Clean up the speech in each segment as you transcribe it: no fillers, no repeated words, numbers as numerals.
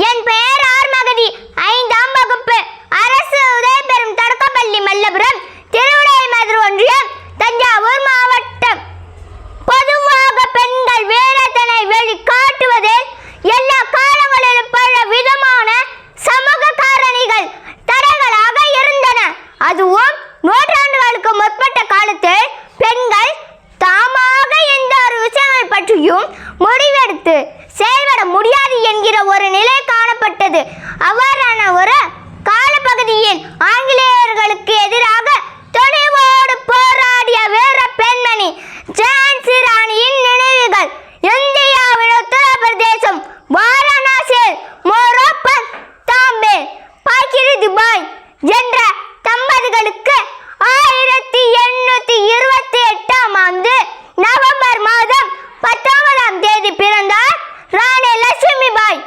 என் பெயர் ஆர்மகதி. 5ஆம் வகுப்பு. அரசு உதவிபெறும் தொடக்கப்பள்ளி மல்லபுரம், திருவிடைமருதூர் ஒன்றியம், தஞ்சாவூர் மாவட்டம். பொதுவாக பெண்கள் வீரத்தினை வெளிக்காட்டுவதில் எல்லா காலங்களிலும் பல விதமான சமூக காரணிகள் தடைகளாக இருந்தன. அதுவும் நூற்றாண்டுகளுக்கு முற்பட்ட காலத்தில் பெண்கள் தாமாக எந்த ஒரு விஷயங்கள் பற்றியும் முடிவெடுத்து செயல்பட முடியாது என்கிற ஒரு நிலை காணப்பட்டது. அவ்வாறான ஒரு காலப்பகுதியில் ஆங்கிலேயர்களுக்கு எதிராக துணிவோடு போராடிய வீர பெண்மணி ஜான்சி ராணியின் நினைவுகள் இந்தியாவின் உத்தரப்பிரதேசம் வாரணாசியில் மோரோப்பன் தாம்பே பாக்கிரிதிபாய் என்ற தம்பதிகளுக்கு 1828ஆம் ஆண்டு நவம்பர் மாதம் 19ஆம் தேதி பிறந்தார் ராணி லட்சுமிபாய்.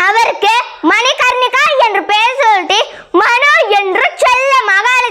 அவருக்கு மணிகர்ணிகா என்று பெயர் சொல்லி மனு என்று செல்ல மகள்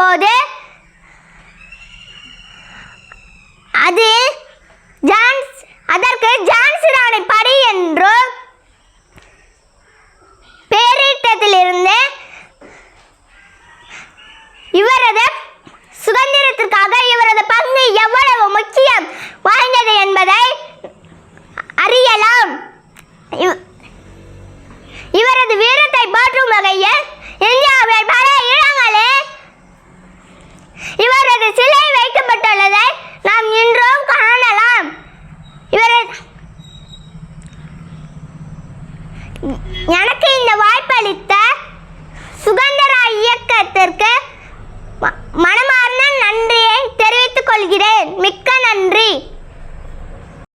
போது அதற்கு ஜான்சி ராணி படி என்று பேரிட்டதிலிருந்து இவரது சுதந்திரத்திற்காக இவரது பங்கு எவ்வளவு முக்கியம் வாய்ந்தது என்பதை அறியலாம். இவரது வீரத்தை போற்றும் வகையில் இந்தியாவில் பல இடங்களில் இவரது சிலை வைக்கப்பட்டுள்ளதை நாம் இன்றும் காணலாம். எனக்கு இந்த வாய்ப்பளித்த சுதந்திர இயக்கத்திற்கு மனமார்ந்த நன்றியை தெரிவித்துக் கொள்கிறேன். மிக்க நன்றி.